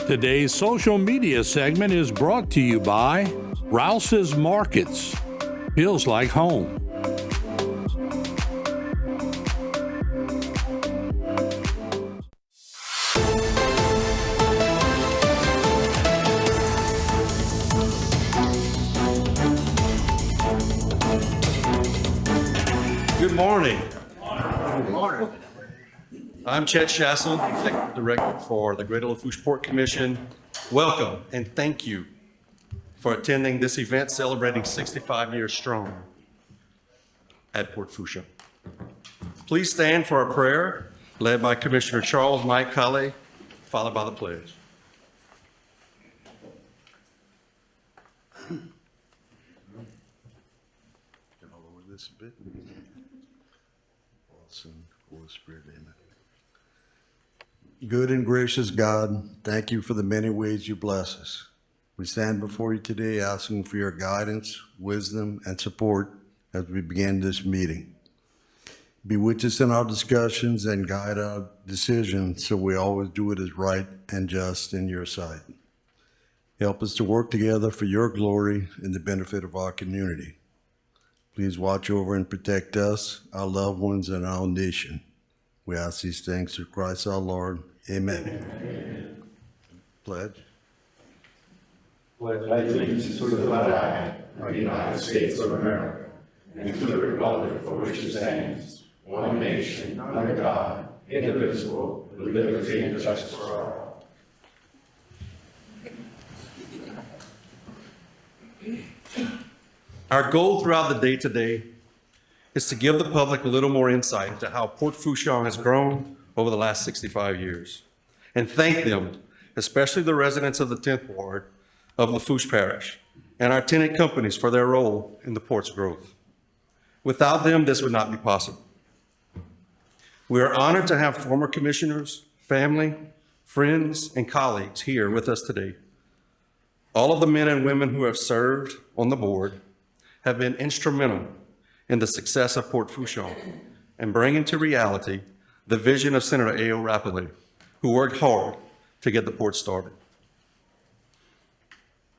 Today's social media segment is brought to you by Rouse's Markets. Feels like home. Good morning. Good morning. I'm Chet Shasson, Executive Director for the Greater Lafourche Port Commission. Welcome and thank you for attending this event celebrating 65 years strong at Port Fourche. Please stand for a prayer led by Commissioner Charles Mike Colley, followed by the pledge. All over this a bit. Son, Holy Spirit, amen. Good and gracious God, thank you for the many ways you bless us. We stand before you today asking for your guidance, wisdom, and support as we begin this meeting. Be with us in our discussions and guide our decisions so we always do what is right and just in your sight. Help us to work together for your glory and the benefit of our community. Please watch over and protect us, our loved ones, and our nation. We ask these things through Christ our Lord. Amen. Amen. Pledge. Pledge allegiance to the flag of the United States of America and to the republic for which it stands, one nation, under God, indivisible, with liberty and justice for all. Our goal throughout the day today is to give the public a little more insight into how Port Fourche has grown over the last 65 years, and thank them, especially the residents of the 10th Ward of Lafourche Parish and our tenant companies for their role in the port's growth. Without them, this would not be possible. We are honored to have former commissioners, family, friends, and colleagues here with us today. All of the men and women who have served on the board have been instrumental in the success of Port Fourche and bringing to reality the vision of Senator A.O. Rapolli, who worked hard to get the port started.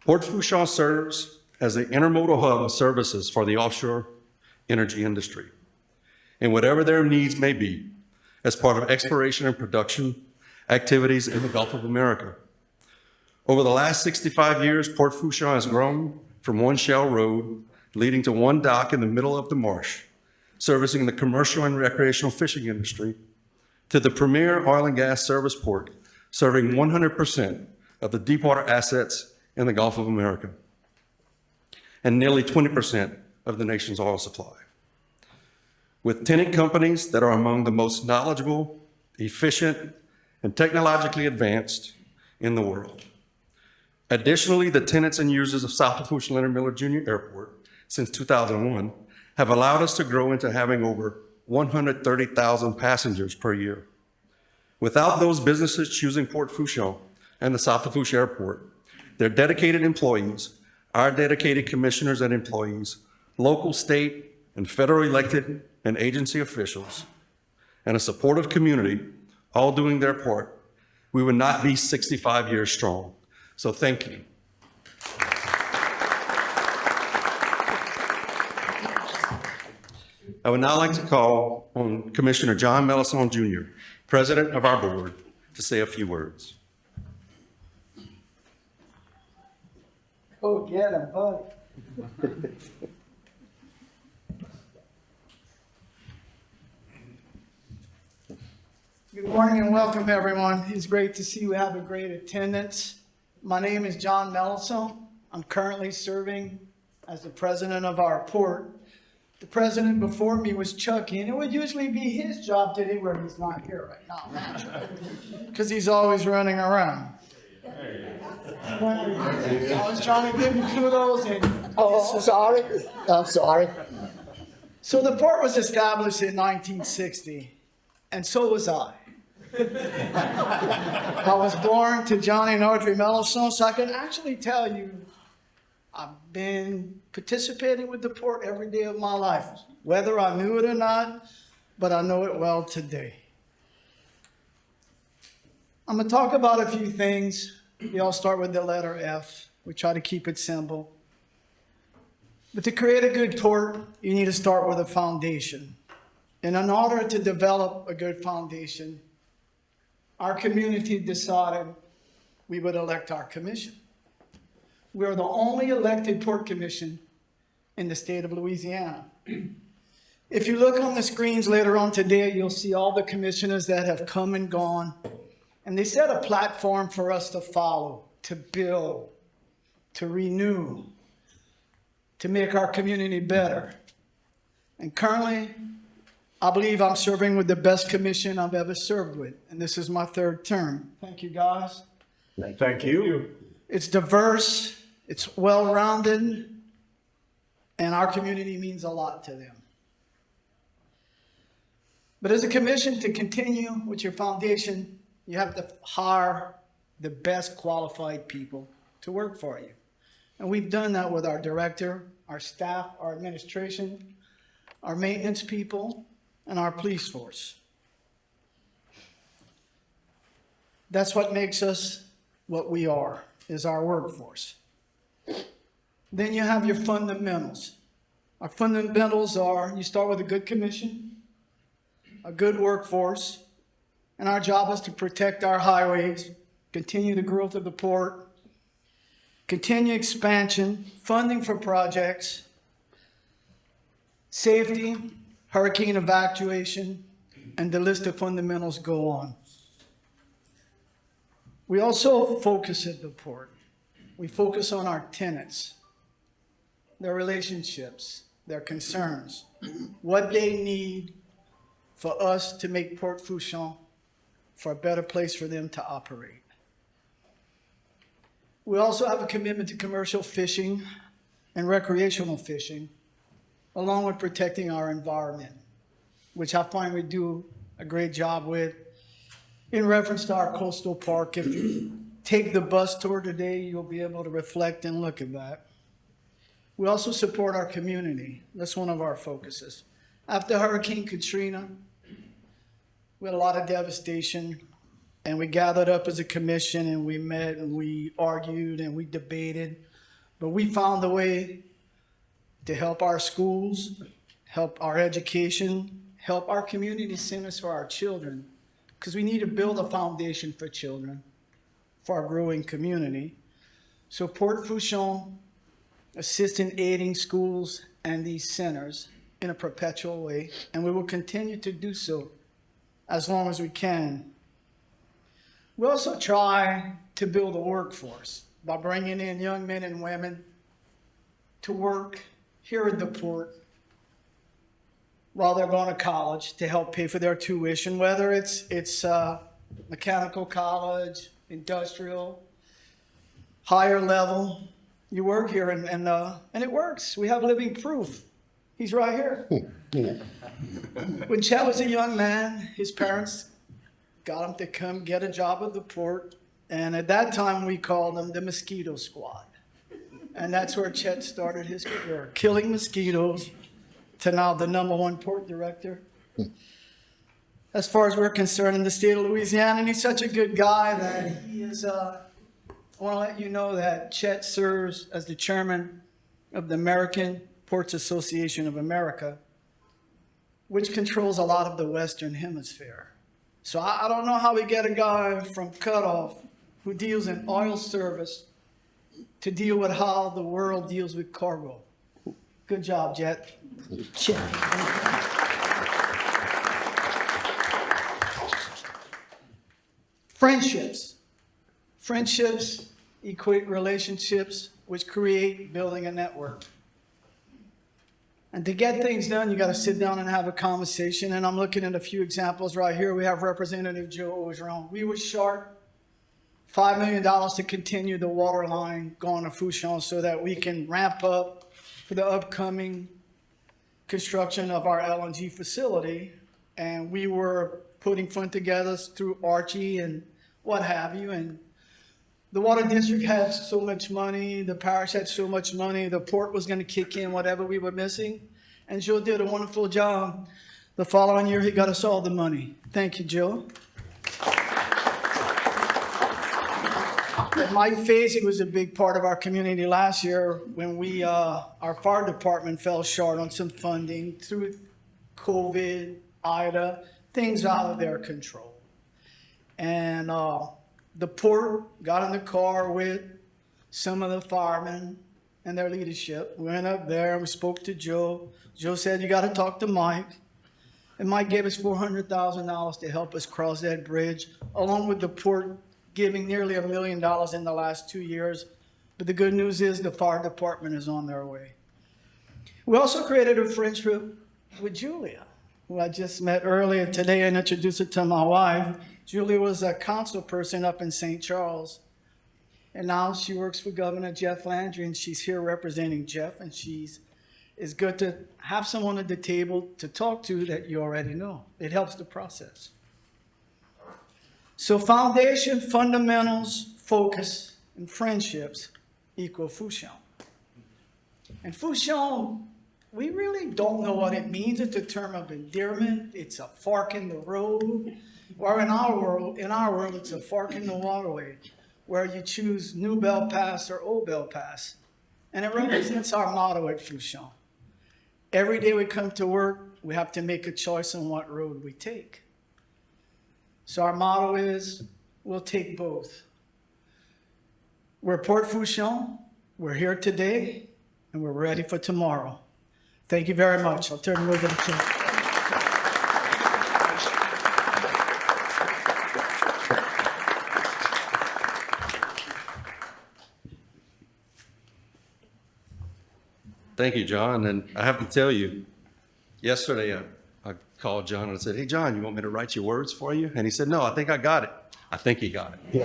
Port Fourche serves as the intermodal hub of services for the offshore energy industry, and whatever their needs may be, as part of exploration and production activities in the Gulf of America. Over the last 65 years, Port Fourche has grown from one shell road leading to one dock in the middle of the marsh, servicing the commercial and recreational fishing industry, to the premier oil and gas service port, serving 100% of the deepwater assets in the Gulf of America, and nearly 20% of the nation's oil supply. With tenant companies that are among the most knowledgeable, efficient, and technologically advanced in the world. Additionally, the tenants and users of South Lafourche Leonard Miller Jr. Airport since 2001 have allowed us to grow into having over 130,000 passengers per year. Without those businesses choosing Port Fourche and the South Lafourche Airport, their dedicated employees, our dedicated commissioners and employees, local, state, and federal elected and agency officials, and a supportive community, all doing their part, we would not be 65 years strong. So thank you. I would now like to call on Commissioner John Melisson Jr., President of our board, to say a few words. Go get him, buddy. Good morning and welcome, everyone. It's great to see you have a great attendance. My name is John Melisson. I'm currently serving as the president of our port. The president before me was Chucky, and it would usually be his job today, where he's not here right now, naturally, because he's always running around. I was trying to give him kudos and... Oh, sorry. I'm sorry. So the port was established in 1960, and so was I. I was born to Johnny and Audrey Melisson, so I can actually tell you I've been participating with the port every day of my life, whether I knew it or not, but I know it well today. I'm going to talk about a few things They all start with the letter F. We try to keep it simple. But to create a good port, you need to start with a foundation. And in order to develop a good foundation, our community decided we would elect our commission. We are the only elected port commission in the state of Louisiana. If you look on the screens later on today, you'll see all the commissioners that have come and gone. And they set a platform for us to follow, to build, to renew, to make our community better. And currently, I believe I'm serving with the best commission I've ever served with. And this is my third term. Thank you, guys. Thank you. It's diverse, it's well-rounded, and our community means a lot to them. But as a commission, to continue with your foundation, you have to hire the best qualified people to work for you. And we've done that with our director, our staff, our administration, our maintenance people, and our police force. That's what makes us what we are, is our workforce. Then you have your fundamentals. Our fundamentals are, you start with a good commission, a good workforce, and our job is to protect our highways, continue the growth of the port, continue expansion, funding for projects, safety, hurricane evacuation, and the list of fundamentals go on. We also focus at the port. We focus on our tenants, their relationships, their concerns, what they need for us to make Port Fourchon for a better place for them to operate. We also have a commitment to commercial fishing and recreational fishing, along with protecting our environment, which I find we do a great job with. In reference to our coastal park, if you take the bus tour today, you'll be able to reflect and look at that. We also support our community. That's one of our focuses. After Hurricane Katrina, we had a lot of devastation, and we gathered up as a commission, and we met, and we argued, and we debated, but we found a way to help our schools, help our education, help our community centers for our children, because we need to build a foundation for children, for our growing community. So Port Fourchon assists in aiding schools and these centers in a perpetual way, and we will continue to do so as long as we can. We also try to build a workforce by bringing in young men and women to work here at the port while they're going to college to help pay for their tuition, whether it's mechanical college, industrial, higher level. You work here and it works. We have living proof. He's right here. When Chet was a young man, his parents got him to come get a job at the port. And at that time, we called them the Mosquito Squad. And that's where Chet started his career, killing mosquitoes, to now the #1 port director. As far as we're concerned in the state of Louisiana, and he's such a good guy that he is, I want to let you know that Chet serves as the chairman of the American Ports Association of America, which controls a lot of the Western Hemisphere. So I don't know how we get a guy from Cutoff who deals in oil service to deal with how the world deals with cargo. Good job, Jet. Chet. Friendships. Friendships equate relationships, which create building a network. And to get things done, you got to sit down and have a conversation. And I'm looking at a few examples right here. We have Representative Joe Ogeron. We were short $5 million to continue the water line going to Fourchon so that we can ramp up for the upcoming construction of our LNG facility. And we were putting funds together through Archie and what have you. And the water district had so much money, the parish had so much money, the port was going to kick in whatever we were missing. And Joe did a wonderful job. The following year, he got us all the money. Thank you, Joe. Mike Fasey was a big part of our community last year when our fire department fell short on some funding through COVID, Ida, things out of their control. And the port got in the car with some of the firemen and their leadership. We went up there, we spoke to Joe. Joe said, you got to talk to Mike. And Mike gave us $400,000 to help us cross that bridge, along with the port giving nearly $1 million in the last 2 years. But the good news is the fire department is on their way. We also created a friendship with Julia, who I just met earlier today and introduced her to my wife. Julia was a council person up in St. Charles. And now she works for Governor Jeff Landry, and she's here representing Jeff, and it's good to have someone at the table to talk to that you already know. It helps the process. So foundation, fundamentals, focus, and friendships equal Fouchon. And Fouchon, we really don't know what it means. It's a term of endearment. It's a fork in the road. Or in our world, it's a fork in the waterway, where you choose New Bell Pass or Old Bell Pass. And it represents our motto at Fouchon. Every day we come to work, we have to make a choice on what road we take. So our motto is, we'll take both. We're Port Fouchon, we're here today, and we're ready for tomorrow. Thank you very much. I'll turn it over to Tim. Thank you, John. And I have to tell you, yesterday I called John and I said, hey, John, you want me to write your words for you? And he said, no, I think I got it. I think he got it.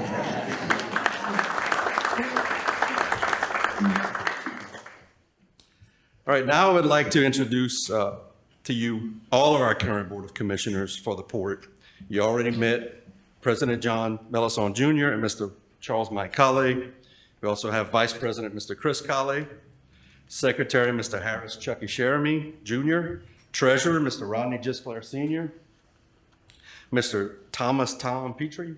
All right, now I would like to introduce to you all of our current Board of Commissioners for the Port. You already met President John Melisson Jr. and Mr. Charles Mike Colley. We also have Vice President Mr. Chris Colley, Secretary Mr. Harris Chucky Sheremy Jr., Treasurer Mr. Rodney Gisclair Sr., Mr. Thomas Tom Petrie,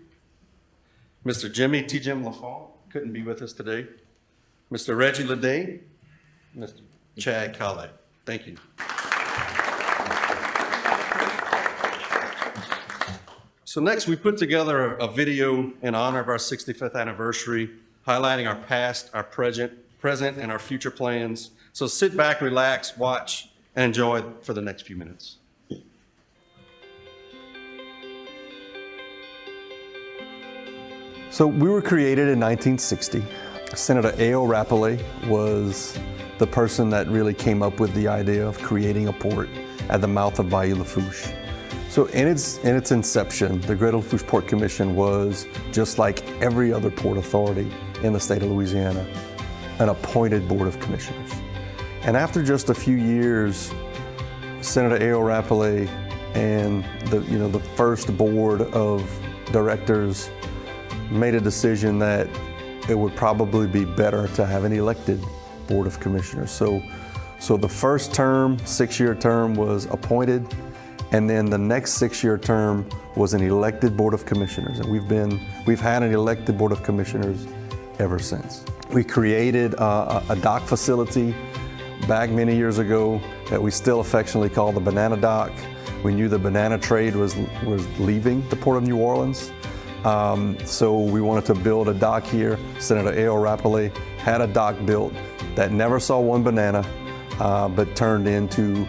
Mr. Jimmy T. Jim Lafont, couldn't be with us today, Mr. Reggie Leday, Mr. Chad Colley. Thank you. So next, we put together a video in honor of our 65th anniversary, highlighting our past, our present, and our future plans. So sit back, relax, watch, and enjoy for the next few minutes. So we were created in 1960. Senator A.O. Rapollet was the person that really came up with the idea of creating a port at the mouth of Bayou Lafourche. So in its inception, the Greater Lafourche Port Commission was, just like every other port authority in the state of Louisiana, an appointed board of commissioners. And after just a few years, Senator A.O. Rapollet and the first board of directors made a decision that it would probably be better to have an elected board of commissioners. So the first term, 6-year term, was appointed, and then the next 6-year term was an elected board of commissioners. And we've had an elected board of commissioners ever since. We created a dock facility back many years ago that we still affectionately call the Banana Dock. We knew the banana trade was leaving the Port of New Orleans. So we wanted to build a dock here. Senator A.O. Rapollet had a dock built that never saw one banana, but turned into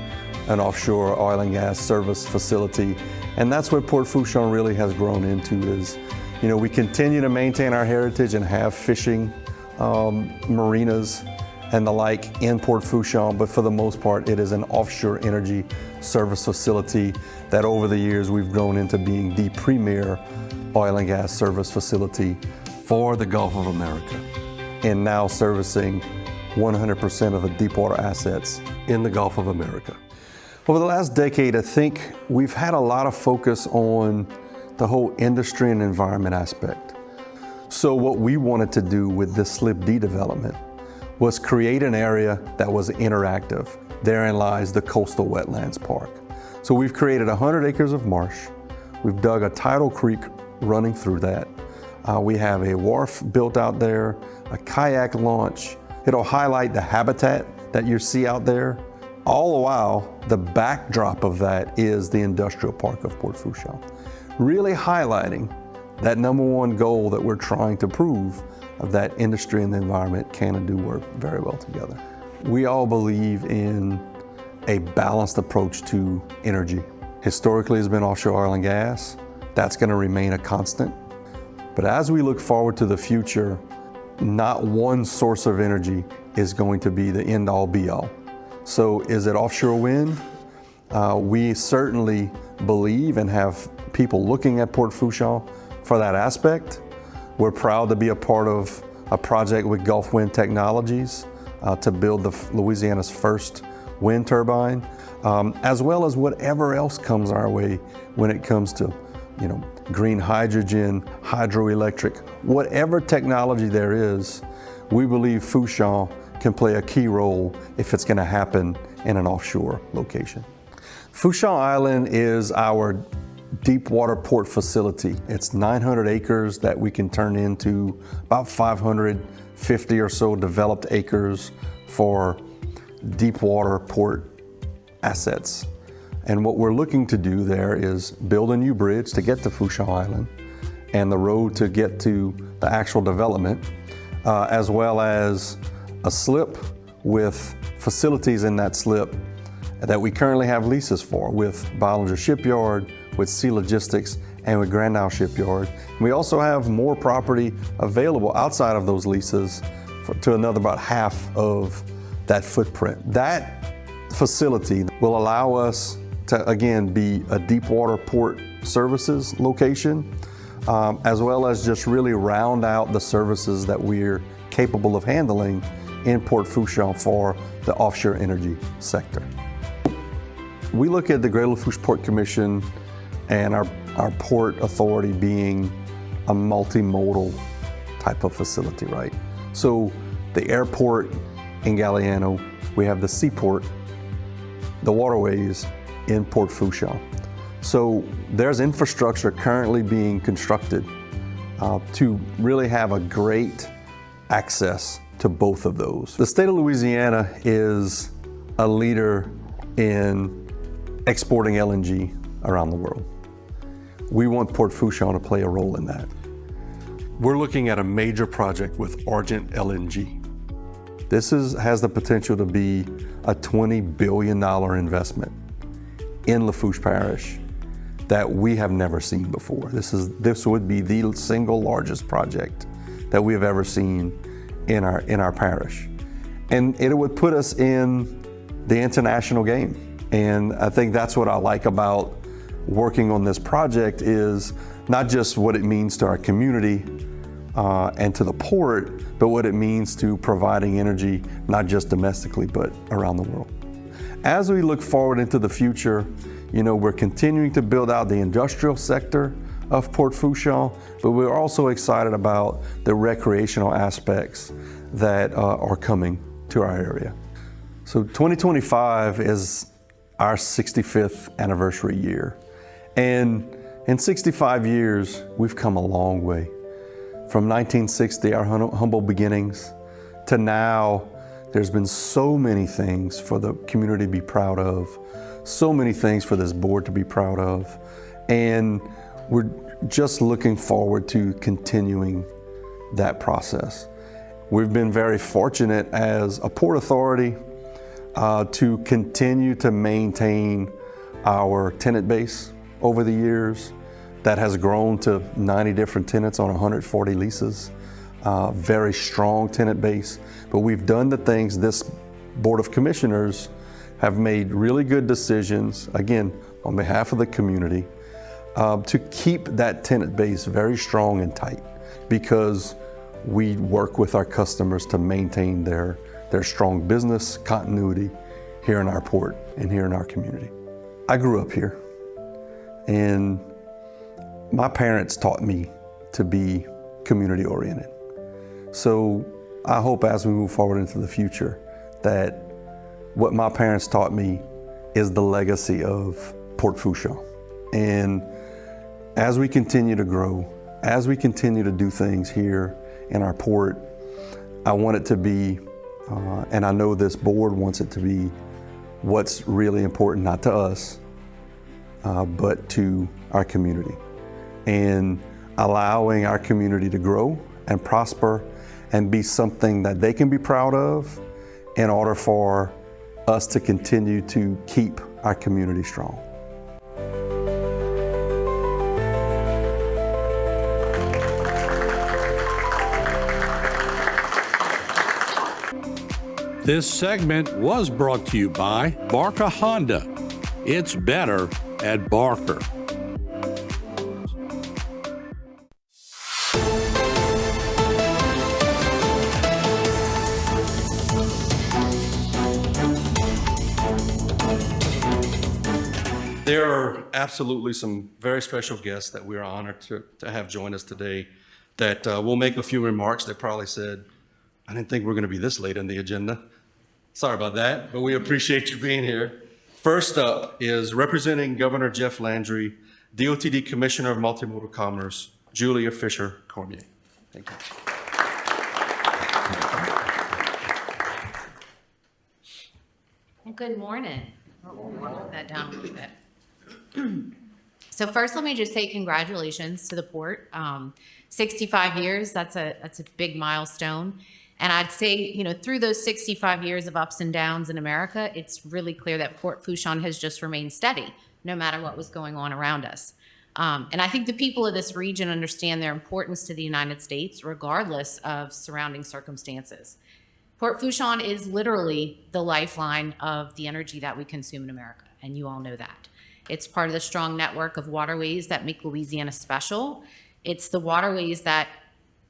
an offshore oil and gas service facility. And that's what Port Fouchon really has grown into is, we continue to maintain our heritage and have fishing marinas and the like in Port Fouchon, but for the most part, it is an offshore energy service facility that over the years we've grown into being the premier oil and gas service facility for the Gulf of America, and now servicing 100% of the deepwater assets in the Gulf of America. Over the last decade, I think we've had a lot of focus on the whole industry and environment aspect. So what we wanted to do with this Slip D development was create an area that was interactive. Therein lies the Coastal Wetlands Park. So we've created 100 acres of marsh. We've dug a tidal creek running through that. We have a wharf built out there, a kayak launch. It'll highlight the habitat that you see out there. All the while, the backdrop of that is the industrial park of Port Fourchon, really highlighting that number one goal that we're trying to prove of that industry and the environment can and do work very well together. We all believe in a balanced approach to energy. Historically, it's been offshore oil and gas. That's going to remain a constant. But as we look forward to the future, not one source of energy is going to be the end-all be-all. So is it offshore wind? We certainly believe and have people looking at Port Fourchon for that aspect. We're proud to be a part of a project with Gulf Wind Technologies to build Louisiana's first wind turbine, as well as whatever else comes our way when it comes to, green hydrogen, hydroelectric, whatever technology there is. We believe Fourchon can play a key role if it's going to happen in an offshore location. Fourchon Island is our deep water port facility. It's 900 acres that we can turn into about 550 or so developed acres for deep water port assets. And what we're looking to do there is build a new bridge to get to Fourchon Island and the road to get to the actual development, as well as a slip with facilities in that slip that we currently have leases for with Bollinger Shipyard, with Sea Logistics, and with Grand Isle Shipyard. We also have more property available outside of those leases to another about half of that footprint. That facility will allow us to, again, be a deep water port services location, as well as just really round out the services that we're capable of handling in Port Fourchon for the offshore energy sector. We look at the Greater Lafourche Port Commission and our port authority being a multimodal type of facility, right? So the airport in Galliano, we have the seaport, the waterways in Port Fourchon. So there's infrastructure currently being constructed to really have a great access to both of those. The state of Louisiana is a leader in exporting LNG around the world. We want Port Fourchon to play a role in that. We're looking at a major project with Argent LNG. This has the potential to be a $20 billion investment in Lafourche Parish that we have never seen before. This would be the single largest project that we have ever seen in our parish. And it would put us in the international game. And I think that's what I like about working on this project, is not just what it means to our community and to the port, but what it means to providing energy, not just domestically, but around the world. As we look forward into the future, we're continuing to build out the industrial sector of Port Fourchon, but we're also excited about the recreational aspects that are coming to our area. So 2025 is our 65th anniversary year. And in 65 years, we've come a long way. From 1960, our humble beginnings, to now, there's been so many things for the community to be proud of, so many things for this board to be proud of, and we're just looking forward to continuing that process. We've been very fortunate as a port authority to continue to maintain our tenant base over the years. That has grown to 90 different tenants on 140 leases. Very strong tenant base, but we've done the things. This Board of Commissioners have made really good decisions, again, on behalf of the community, to keep that tenant base very strong and tight, because we work with our customers to maintain their strong business continuity here in our port and here in our community. I grew up here, and my parents taught me to be community oriented. So I hope as we move forward into the future that what my parents taught me is the legacy of Port Fourchon. And as we continue to grow as we continue to do things here in our port, I want it to be, and I know this board wants it to be, what's really important, not to us, but to our community. And allowing our community to grow and prosper and be something that they can be proud of in order for us to continue to keep our community strong. This segment was brought to you by Barker Honda. It's better at Barker. There are absolutely some very special guests that we are honored to have join us today that will make a few remarks. They probably said, I didn't think we were going to be this late in the agenda. Sorry about that, but we appreciate you being here. First up is representing Governor Jeff Landry, DOTD Commissioner of Multimodal Commerce, Julia Fisher Cormier. Thank you. Well, good morning. We'll put that down a little bit. So first, let me just say congratulations to the port. 65 years, that's a big milestone. And I'd say, you know, through those 65 years of ups and downs in America, it's really clear that Port Fourchon has just remained steady, no matter what was going on around us. And I think the people of this region understand their importance to the United States, regardless of surrounding circumstances. Port Fourchon is literally the lifeline of the energy that we consume in America, and you all know that. It's part of the strong network of waterways that make Louisiana special. It's the waterways that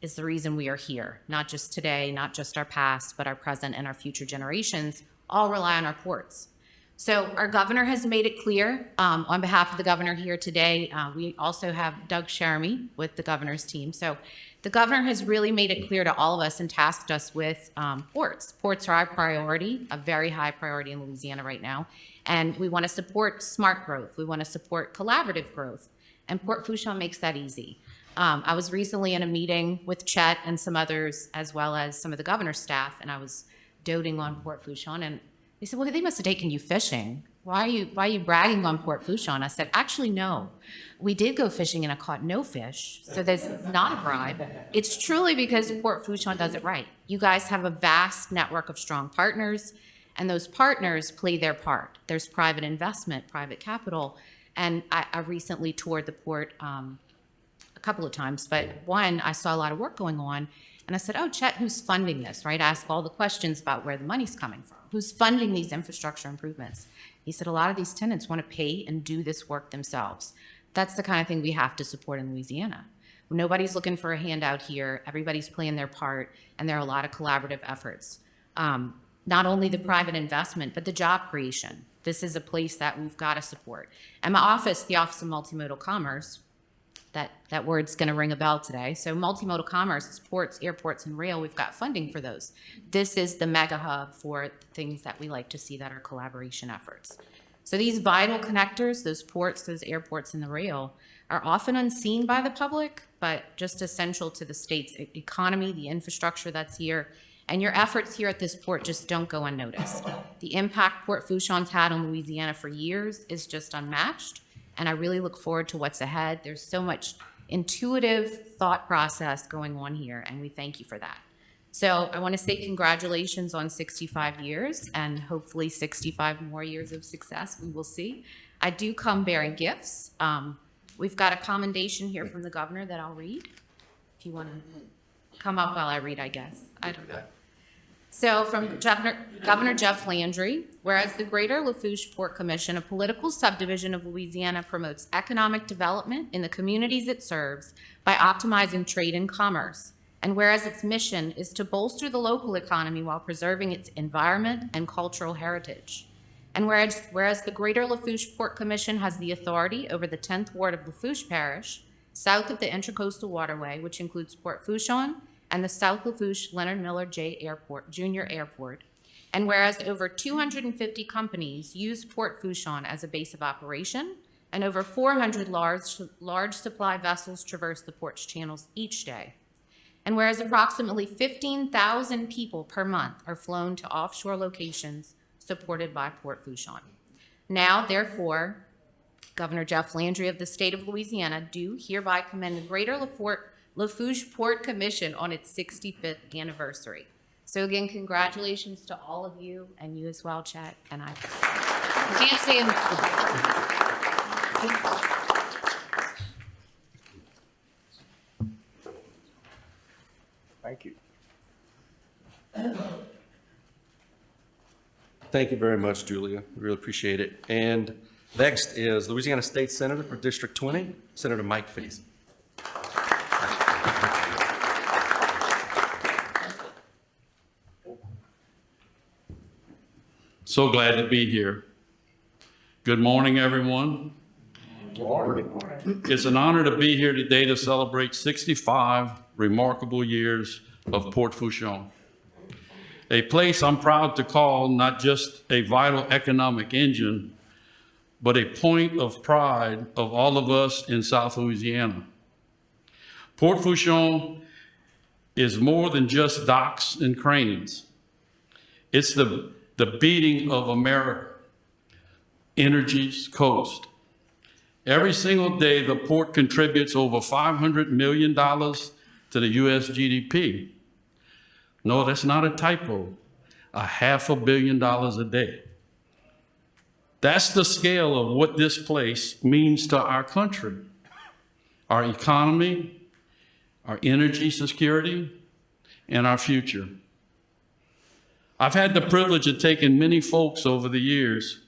is the reason we are here, not just today, not just our past, but our present and our future generations all rely on our ports. So our governor has made it clear, on behalf of the governor here today, we also have Doug Sheremy with the governor's team. So the governor has really made it clear to all of us and tasked us with ports. Ports are our priority, a very high priority in Louisiana right now. And we want to support smart growth. We want to support collaborative growth. And Port Fourchon makes that easy. I was recently in a meeting with Chet and some others, as well as some of the governor's staff, and I was doting on Port Fourchon, and they said, well, they must have taken you fishing. Why are you bragging on Port Fourchon? I said, actually, no. We did go fishing and I caught no fish, so that's not a bribe. It's truly because Port Fourchon does it right. You guys have a vast network of strong partners, and those partners play their part. There's private investment, private capital, and I recently toured the port a couple of times, but one, I saw a lot of work going on, and I said, oh, Chet, who's funding this, right? I asked all the questions about where the money's coming from. Who's funding these infrastructure improvements? He said, a lot of these tenants want to pay and do this work themselves. That's the kind of thing we have to support in Louisiana. Nobody's looking for a handout here. Everybody's playing their part, and there are a lot of collaborative efforts. Not only the private investment, but the job creation. This is a place that we've got to support. And my office, the Office of Multimodal Commerce, that word's going to ring a bell today. So multimodal commerce, ports, airports, and rail, we've got funding for those. This is the mega hub for things that we like to see that are collaboration efforts. So these vital connectors, those ports, those airports, and the rail, are often unseen by the public, but just essential to the state's economy, the infrastructure that's here. And your efforts here at this port just don't go unnoticed. The impact Port Fourchon's had on Louisiana for years is just unmatched. And I really look forward to what's ahead. There's so much intuitive thought process going on here, and we thank you for that. So I want to say congratulations on 65 years, and hopefully 65 more years of success. We will see. I do come bearing gifts. We've got a commendation here from the governor that I'll read. If you want to come up while I read, I guess. I don't know. So from Governor Jeff Landry, whereas the Greater Lafourche Port Commission, a political subdivision of Louisiana, promotes economic development in the communities it serves by optimizing trade and commerce, and whereas its mission is to bolster the local economy while preserving its environment and cultural heritage, and whereas the Greater Lafourche Port Commission has the authority over the 10th Ward of Lafourche Parish, south of the Intracoastal Waterway, which includes Port Fourchon and the South Lafourche Leonard Miller Jr. Airport, and whereas over 250 companies use Port Fourchon as a base of operation, and over 400 large supply vessels traverse the port's channels each day. And whereas approximately 15,000 people per month are flown to offshore locations supported by Port Fourchon. Now, therefore, Governor Jeff Landry of the state of Louisiana do hereby commend the Greater Lafourche Port Commission on its 65th anniversary. So again, congratulations to all of you, and you as well, Chet. And I can't see him. Thank you. Thank you very much, Julia. We really appreciate it. And next is Louisiana State Senator for District 20, Senator Mike Feasy. So glad to be here. Good morning, everyone. It's an honor to be here today to celebrate 65 remarkable years of Port Fourchon, a place I'm proud to call not just a vital economic engine, but a point of pride of all of us in South Louisiana. Port Fourchon is more than just docks and cranes. It's the beating of America, energy's coast. Every single day, the port contributes over $500 million to the U.S. GDP. No, that's not a typo. $500 million a day. That's the scale of what this place means to our country, our economy, our energy security, and our future. I've had the privilege of taking many folks over the years,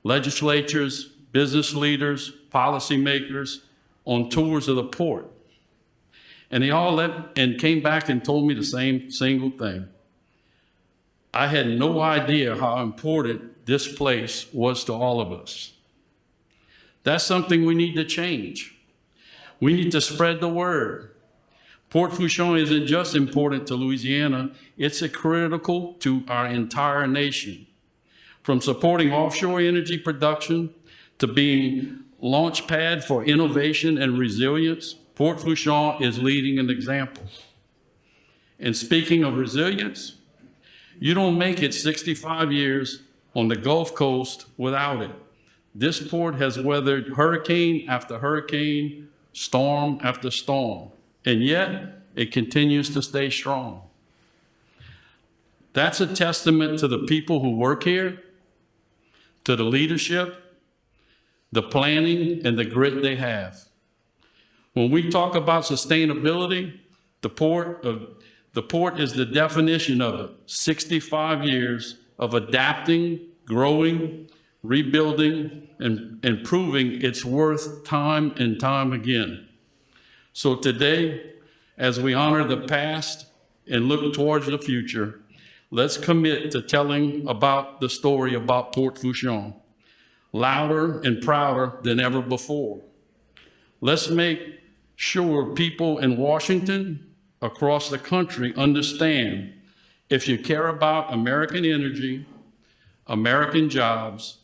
legislatures, business leaders, policymakers, on tours of the port. And they all came back and told me the same single thing. I had no idea how important this place was to all of us. That's something we need to change. We need to spread the word. Port Fourchon isn't just important to Louisiana, it's critical to our entire nation. From supporting offshore energy production to being launch pad for innovation and resilience, Port Fourchon is leading an example. And speaking of resilience, you don't make it 65 years on the Gulf Coast without it. This port has weathered hurricane after hurricane, storm after storm, and yet it continues to stay strong. That's a testament to the people who work here, to the leadership, the planning, and the grit they have. When we talk about sustainability, the port is the definition of it. 65 years of adapting, growing, rebuilding, and proving its worth time and time again. So today, as we honor the past and look towards the future, let's commit to telling about the story about Port Fourchon, louder and prouder than ever before. Let's make sure people in Washington, across the country, understand if you care about American energy, American jobs,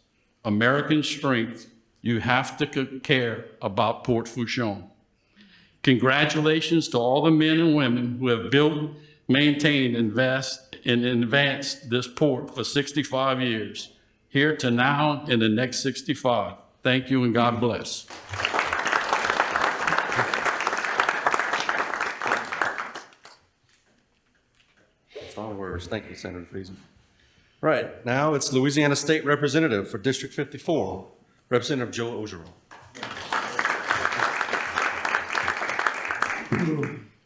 American strength, you have to care about Port Fourchon. Congratulations to all the men and women who have built, maintained, invest, and advanced this port for 65 years, here to now and the next 65. Thank you and God bless. Followers, thank you, Senator Friesen. Right, now it's Louisiana State Representative for District 54, Representative Joe Ogeron.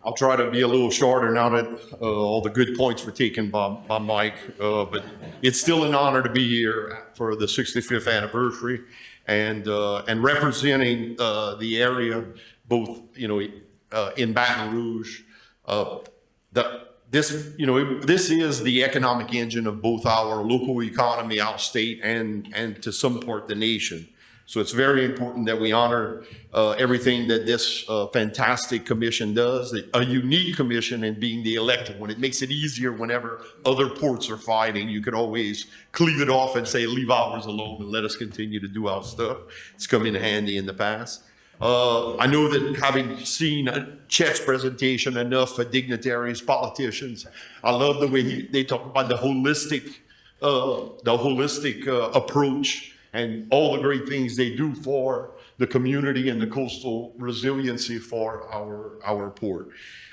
I'll try to be a little shorter now that all the good points were taken by Mike, but it's still an honor to be here for the 65th anniversary and representing the area, both in Baton Rouge. This is the economic engine of both our local economy, our state, and to some part the nation. So it's very important that we honor everything that this fantastic commission does, a unique commission in being the elected one. It makes it easier whenever other ports are fighting. You can always cleave it off and say, leave ours alone and let us continue to do our stuff. It's come in handy in the past. I know that having seen Chet's presentation enough for dignitaries, politicians, I love the way they talk about the holistic approach and all the great things they do for the community and the coastal resiliency for our port.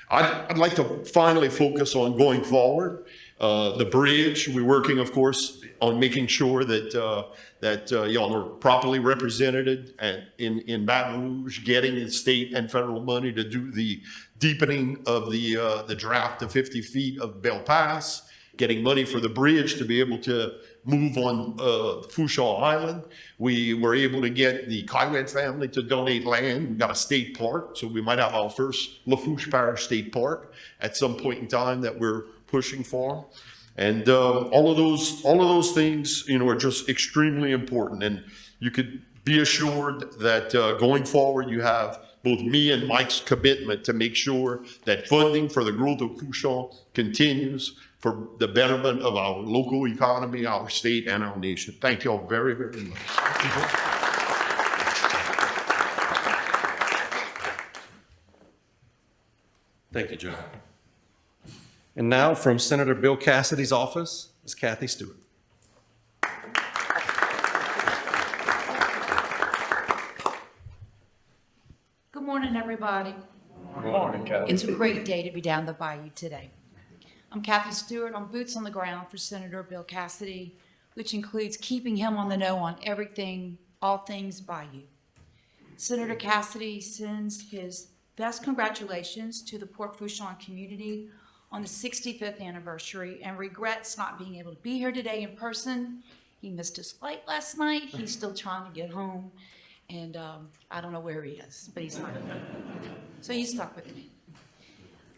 I'd like to finally focus on going forward. The bridge, we're working, of course, on making sure that y'all are properly represented in Baton Rouge, getting the state and federal money to do the deepening of the draft to 50 feet of Belle Pass, getting money for the bridge to be able to move on Fouchon Island. We were able to get the Kywet family to donate land. We got a state park, so we might have our first Lafourche Parish State Park at some point in time that we're pushing for. And all of those things, are just extremely important. And you could be assured that going forward, you have both me and Mike's commitment to make sure that funding for the growth of Fouchon continues for the betterment of our local economy, our state, and our nation. Thank you all very, very much. Thank you, Joe. And now from Senator Bill Cassidy's office is Kathy Stewart. Good morning, everybody. Good morning, Kathy. It's a great day to be down the Bayou today. I'm Kathy Stewart. I'm boots on the ground for Senator Bill Cassidy, which includes keeping him on the know on everything, all things Bayou. Senator Cassidy sends his best congratulations to the Port Fourchon community on the 65th anniversary and regrets not being able to be here today in person. He missed his flight last night. He's still trying to get home, and I don't know where he is, but he's not. So he's stuck with me.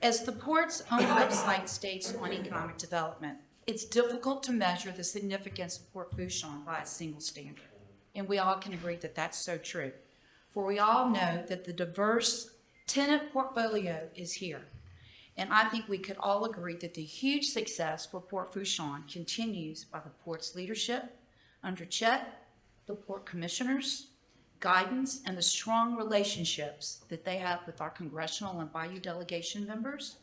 As the port's own website states on economic development, it's difficult to measure the significance of Port Fourchon by a single standard. And we all can agree that that's so true. For we all know that the diverse tenant portfolio is here. And I think we could all agree that the huge success for Port Fourchon continues by the port's leadership under Chet, the port commissioners, guidance, and the strong relationships that they have with our congressional and Bayou delegation members,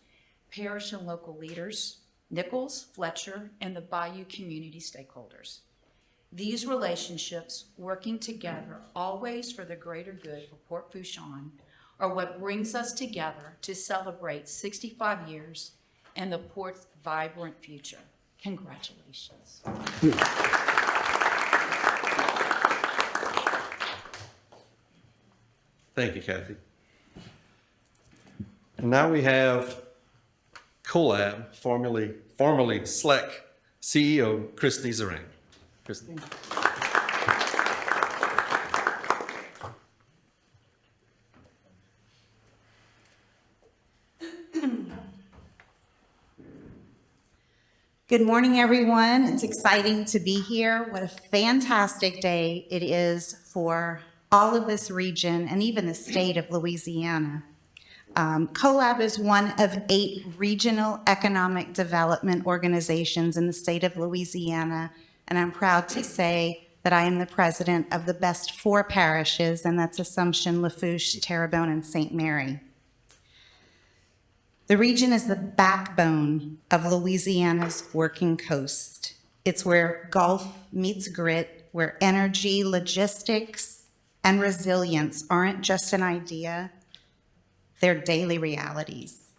parish and local leaders, Nichols, Fletcher, and the Bayou community stakeholders. These relationships, working together always for the greater good for Port Fourchon, are what brings us together to celebrate 65 years and the port's vibrant future. Congratulations. Thank you, Kathy. And now we have Collab, formerly SLEC CEO, Christy Zarang. Christy. Good morning, everyone. It's exciting to be here. What a fantastic day it is for all of this region and even the state of Louisiana. CoLab is one of 8 regional economic development organizations in the state of Louisiana, and I'm proud to say that I am the president of the best 4 parishes, and that's Assumption, Lafourche, Terrebonne, and St. Mary. The region is the backbone of Louisiana's working coast. It's where Gulf meets grit, where energy, logistics, and resilience aren't just an idea, they're daily realities.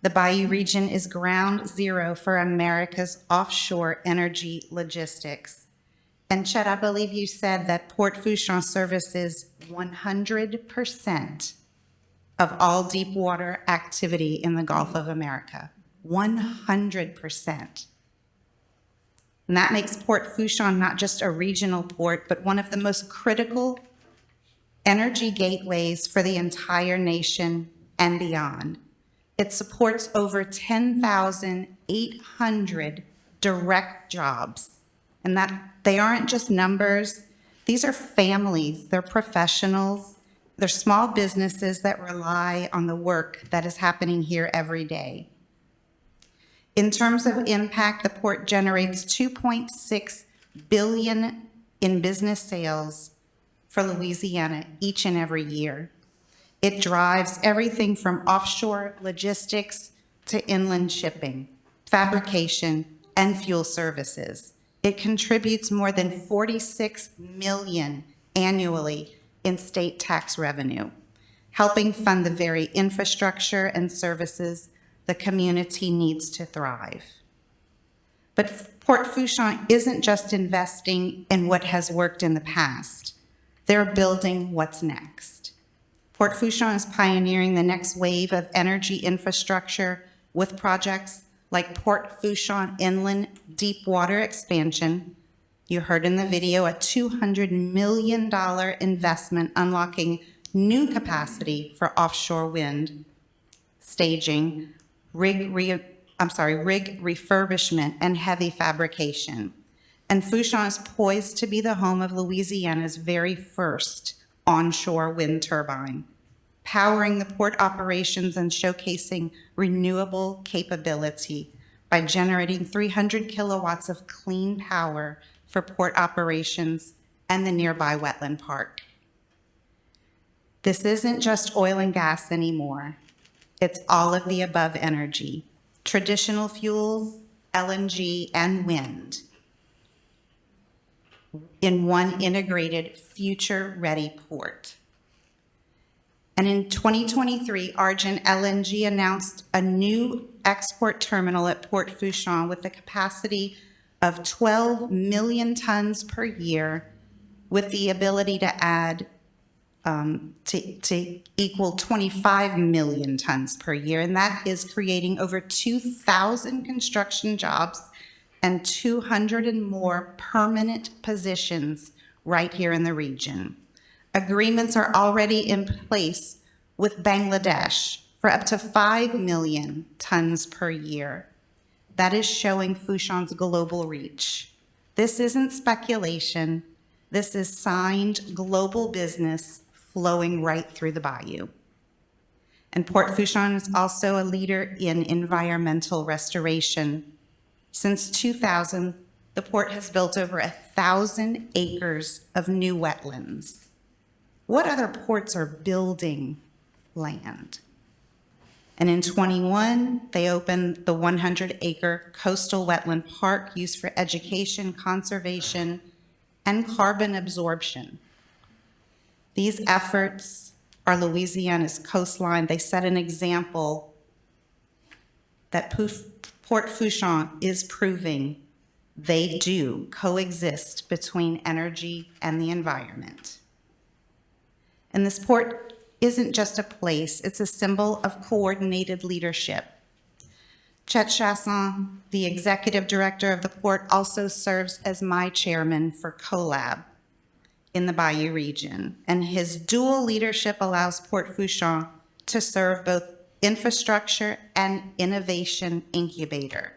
The Bayou region is ground zero for America's offshore energy logistics. And Chet, I believe you said that Port Fourchon services 100% of all deep water activity in the Gulf of America. 100%. And that makes Port Fourchon not just a regional port, but one of the most critical energy gateways for the entire nation and beyond. It supports over 10,800 direct jobs. And that they aren't just numbers, These are families, they're professionals, they're small businesses that rely on the work that is happening here every day. In terms of impact, the port generates $2.6 billion in business sales for Louisiana each and every year. It drives everything from offshore logistics to inland shipping, fabrication, and fuel services. It contributes more than $46 million annually in state tax revenue, helping fund the very infrastructure and services the community needs to thrive. But Port Fourchon isn't just investing in what has worked in the past. They're building what's next. Port Fourchon is pioneering the next wave of energy infrastructure with projects like Port Fourchon Inland Deep Water Expansion. You heard in the video a $200 million investment unlocking new capacity for offshore wind, staging, rig refurbishment, and heavy fabrication. And Fourchon is poised to be the home of Louisiana's very first onshore wind turbine, powering the port operations and showcasing renewable capability by generating 300 kilowatts of clean power for port operations and the nearby wetland park. This isn't just oil and gas anymore. It's all of the above energy, traditional fuels, LNG, and wind in one integrated, future-ready port. And in 2023, Argent LNG announced a new export terminal at Port Fourchon with a capacity of 12 million tons per year, with the ability to add to equal 25 million tons per year. And that is creating over 2,000 construction jobs and 200 and more permanent positions right here in the region. Agreements are already in place with Bangladesh for up to 5 million tons per year. That is showing Fourchon's global reach. This isn't speculation. This is signed global business flowing right through the bayou. And Port Fourchon is also a leader in environmental restoration. Since 2000, the port has built over 1,000 acres of new wetlands. What other ports are building land? And in 21, they opened the 100-acre coastal wetland park used for education, conservation, and carbon absorption. These efforts are Louisiana's coastline. They set an example that Port Fourchon is proving they do coexist between energy and the environment. And this port isn't just a place, it's a symbol of coordinated leadership. Chet Chasson, the executive director of the port, also serves as my chairman for CoLab in the Bayou region. And his dual leadership allows Port Fourchon to serve both infrastructure and innovation incubator.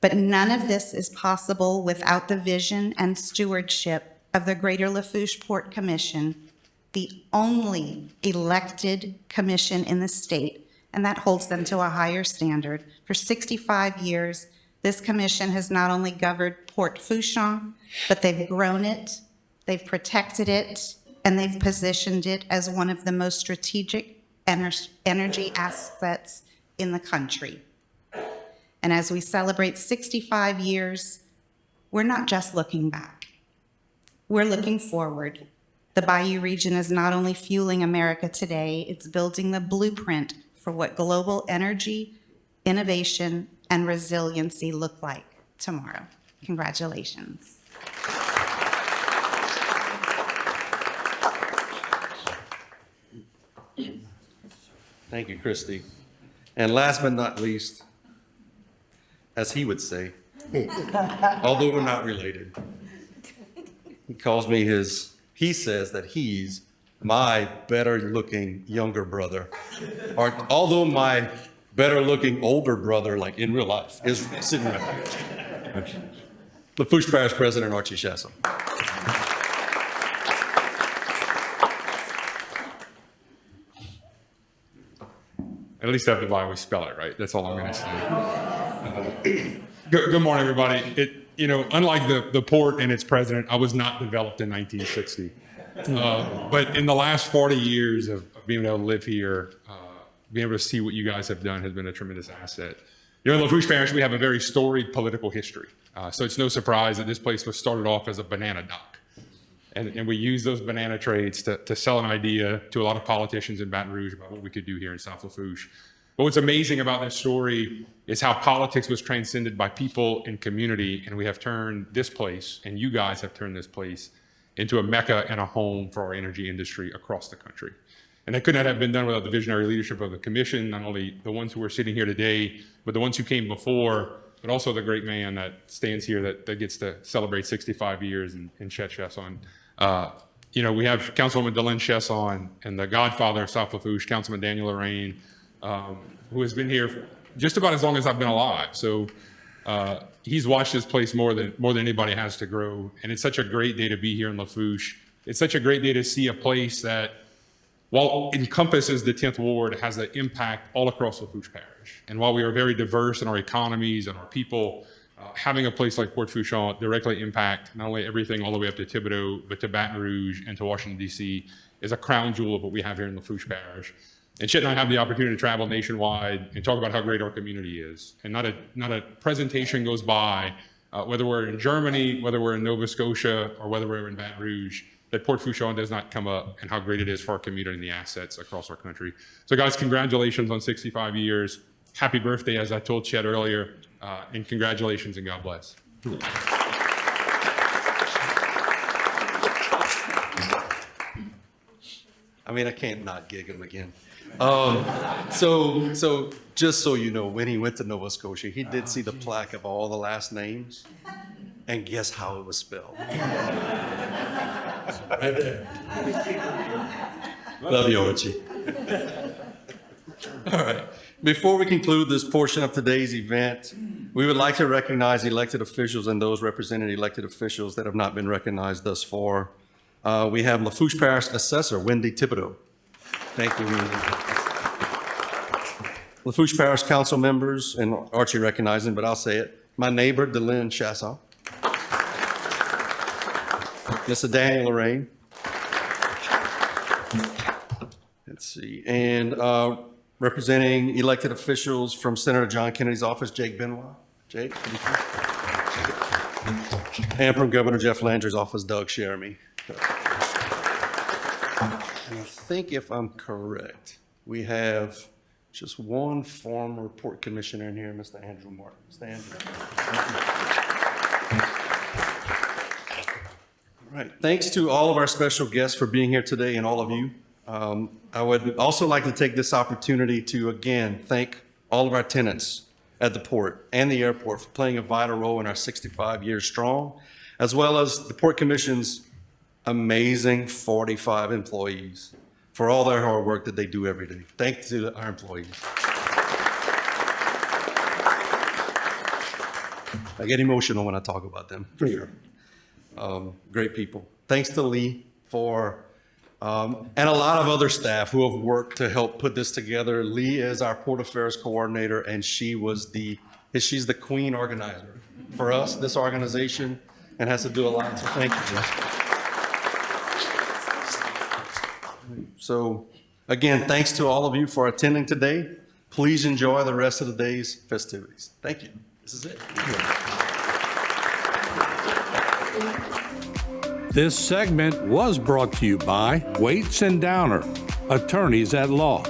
But none of this is possible without the vision and stewardship of the Greater Lafourche Port Commission, the only elected commission in the state, and that holds them to a higher standard. For 65 years, this commission has not only governed Port Fourchon, but they've grown it, they've protected it, and they've positioned it as one of the most strategic energy assets in the country. And as we celebrate 65 years, we're not just looking back. We're looking forward. The Bayou region is not only fueling America today, it's building the blueprint for what global energy, innovation, and resiliency look like tomorrow. Congratulations. Thank you, Christy. And last but not least, as he would say, although we're not related, he says that he's my better looking younger brother, or although my better looking older brother, like in real life, is sitting right there. Okay. Lafourche Parish President Archie Shessa. At least I have to lie, we spell it right. That's all I'm going to say. Good morning, everybody. Unlike the port and its president, I was not developed in 1960. But in the last 40 years of being able to live here, being able to see what you guys have done has been a tremendous asset. In Lafourche Parish, we have a very storied political history. So it's no surprise that this place was started off as a banana dock. And we use those banana trades to sell an idea to a lot of politicians in Baton Rouge about what we could do here in South Lafourche. But what's amazing about this story is how politics was transcended by people and community, and we have turned this place, and you guys have turned this place, into a mecca and a home for our energy industry across the country. And that could not have been done without the visionary leadership of the commission, not only the ones who are sitting here today, but the ones who came before, but also the great man that stands here that gets to celebrate 65 years in Chet Chesson. We have Councilwoman Delynn Chesson and the godfather of South Lafourche, Councilman Daniel Lorraine, who has been here just about as long as I've been alive. So he's watched this place more than anybody has to grow. And it's such a great day to be here in Lafourche. It's such a great day to see a place that, while it encompasses the 10th Ward, has an impact all across Lafourche Parish. And while we are very diverse in our economies and our people, having a place like Port Fourchon directly impact not only everything all the way up to Thibodaux, but to Baton Rouge and to Washington, D.C., is a crown jewel of what we have here in Lafourche Parish. And Chet and I have the opportunity to travel nationwide and talk about how great our community is. And not a presentation goes by, whether we're in Germany, whether we're in Nova Scotia, or whether we're in Baton Rouge, that Port Fourchon does not come up, and how great it is for our community and the assets across our country. So guys, congratulations on 65 years. Happy birthday, as I told Chet earlier, and congratulations and God bless. I can't not gig him again. So just so you know, when he went to Nova Scotia, he did see the plaque of all the last names, and guess how it was spelled? Right there. Love you, Archie. All right. Before we conclude this portion of today's event, we would like to recognize elected officials and those representing elected officials that have not been recognized thus far. We have Lafourche Parish Assessor Wendy Thibodaux. Thank you, Wendy. Lafourche Parish Council members, and Archie recognizing, but I'll say it, my neighbor, Delynn Chesson. Mr. Daniel Lorraine. Let's see, and representing elected officials from Senator John Kennedy's office, Jake Benoit. Jake. And from Governor Jeff Landry's office, Doug Sheremy. And I think if I'm correct, we have just one former port commissioner in here, Mr. Andrew Martin. Mr. Andrew. All right. Thanks to all of our special guests for being here today, and all of you. I would also like to take this opportunity to again thank all of our tenants at the port and the airport for playing a vital role in our 65 years strong, as well as the Port Commission's amazing 45 employees for all their hard work that they do every day. Thanks to our employees. I get emotional when I talk about them, for sure. Great people. Thanks to Lee for, and a lot of other staff who have worked to help put this together. Lee is our Port Affairs Coordinator, and she's the queen organizer for us, this organization, and has to do a lot, so thank you, Lee. So again, thanks to all of you for attending today. Please enjoy the rest of the day's festivities. Thank you. This is it. This segment was brought to you by Waits and Downer, attorneys at law.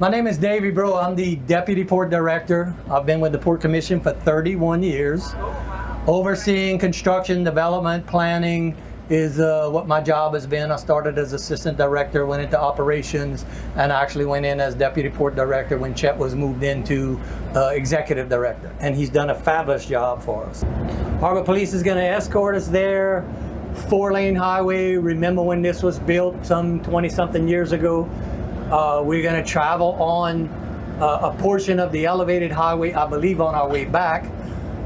My name is Davey Bro. I'm the Deputy Port Director. I've been with the Port Commission for 31 years. Overseeing construction, development, planning is what my job has been. I started as Assistant Director, went into operations, and actually went in as Deputy Port Director when Chet was moved into Executive Director. And he's done a fabulous job for us. Harbor Police is going to escort us there. 4-lane highway. Remember when this was built some 20-something years ago? We're going to travel on a portion of the elevated highway, I believe on our way back,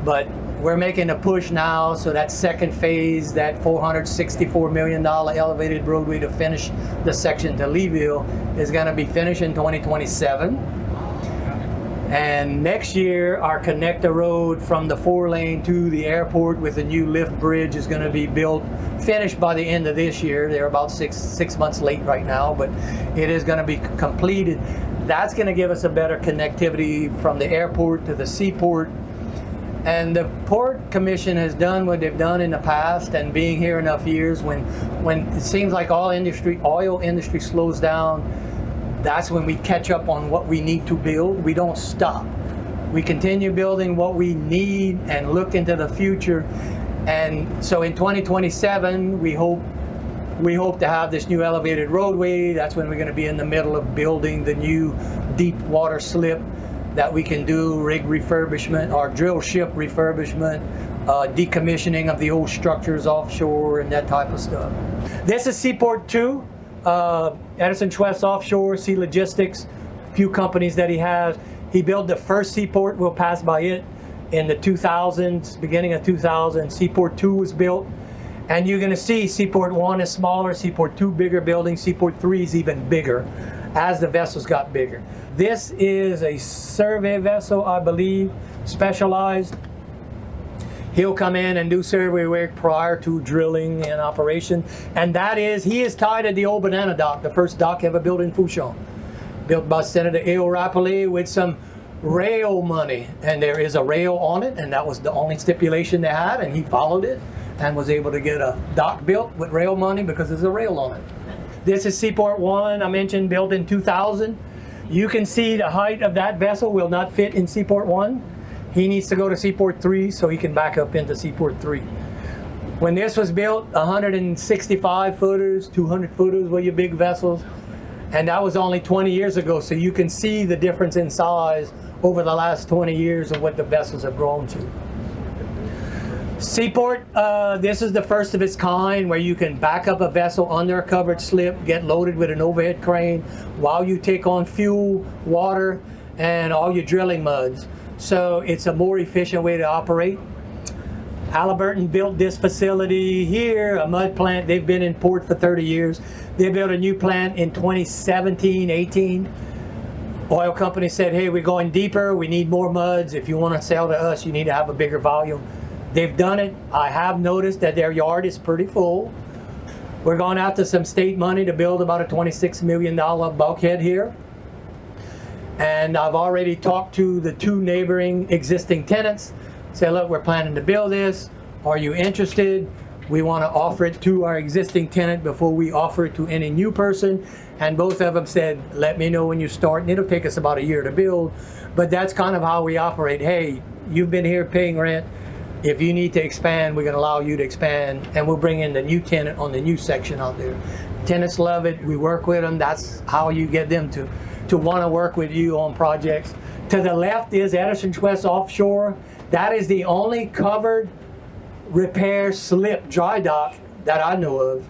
but we're making a push now, so that second phase, that $464 million elevated roadway to finish the section to Leeville is going to be finished in 2027. And next year, our connector road from the 4-lane to the airport with a new lift bridge is going to be built, finished by the end of this year. They're about six months late right now, but it is going to be completed. That's going to give us a better connectivity from the airport to the seaport. And the Port Commission has done what they've done in the past, and being here enough years, when it seems like oil industry slows down, that's when we catch up on what we need to build. We don't stop. We continue building what we need and look into the future. And so in 2027, we hope to have this new elevated roadway. That's when we're going to be in the middle of building the new deep water slip that we can do rig refurbishment or drill ship refurbishment, decommissioning of the old structures offshore and that type of stuff. This is Seaport 2, Edison Schwest Offshore, Sea Logistics, a few companies that he has. He built the first seaport, we'll pass by it, in the 2000s, beginning of 2000. Seaport 2 was built. And you're gonna see Seaport 1 is smaller, Seaport 2 bigger building, Seaport 3 is even bigger as the vessels got bigger. This is a survey vessel, I believe, specialized. He'll come in and do survey work prior to drilling and operation. And that is, he is tied to the old banana dock, the first dock ever built in Fourchon. Built by Senator A.O. Rapolli with some rail money. And there is a rail on it, and that was the only stipulation they had, and he followed it and was able to get a dock built with rail money because there's a rail on it. This is Seaport 1, I mentioned, built in 2000. You can see the height of that vessel will not fit in Seaport 1. He needs to go to Seaport 3 so he can back up into Seaport 3. When this was built, 165 footers, 200 footers were your big vessels. And that was only 20 years ago, so you can see the difference in size over the last 20 years of what the vessels have grown to. Seaport, this is the first of its kind where you can back up a vessel under a covered slip, get loaded with an overhead crane while you take on fuel, water, and all your drilling muds. So it's a more efficient way to operate. Halliburton built this facility here, a mud plant. They've been in port for 30 years. They built a new plant in 2017, 18. Oil company said, hey, we're going deeper. We need more muds. If you want to sell to us, you need to have a bigger volume. They've done it. I have noticed that their yard is pretty full. We're going after some state money to build about a $26 million bulkhead here. And I've already talked to the 2 neighboring existing tenants. Say, look, we're planning to build this. Are you interested? We want to offer it to our existing tenant before we offer it to any new person. And both of them said, let me know when you start. And it'll take us about a year to build. But that's kind of how we operate. Hey, you've been here paying rent. If you need to expand, we're going to allow you to expand, and we'll bring in the new tenant on the new section out there. Tenants love it. We work with them. That's how you get them to want to work with you on projects. To the left is Edison Schwest Offshore. That is the only covered repair slip dry dock that I know of.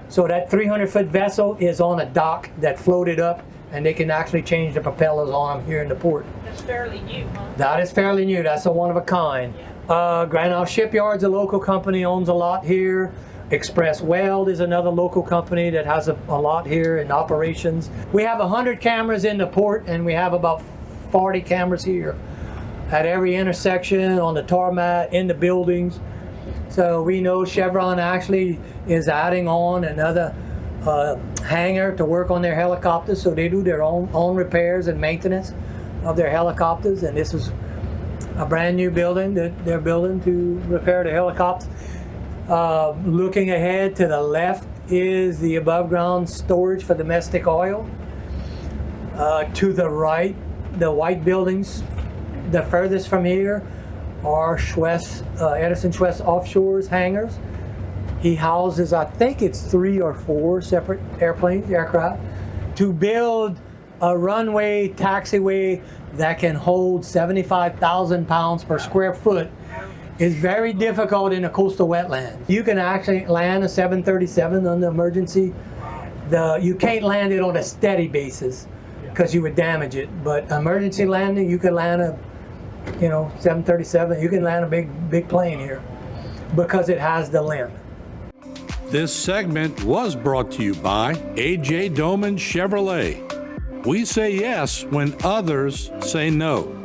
So that 300-foot vessel is on a dock that floated up, and they can actually change the propellers on them here in the port. That's fairly new, huh? That is fairly new. That's a one of a kind. Yeah. Grand Isle Shipyard's a local company, owns a lot here. Express Weld is another local company that has a lot here in operations. We have 100 cameras in the port, and we have about 40 cameras here at every intersection, on the tarmac, in the buildings. So we know Chevron actually is adding on another hangar to work on their helicopters, so they do their own repairs and maintenance of their helicopters, and this is a brand new building that they're building to repair the helicopters. Looking ahead to the left is the above ground storage for domestic oil. To the right, the white buildings, the furthest from here are Edison Schwest Offshore's hangars. He houses, I think it's 3 or 4 separate aircraft. To build a runway, taxiway that can hold 75,000 pounds per square foot is very difficult in a coastal wetland. You can actually land a 737 on the emergency. You can't land it on a steady basis because you would damage it. But emergency landing, you can land a 737. You can land a big plane here because it has the limb. This segment was brought to you by A.J. Doman Chevrolet. We say yes when others say no.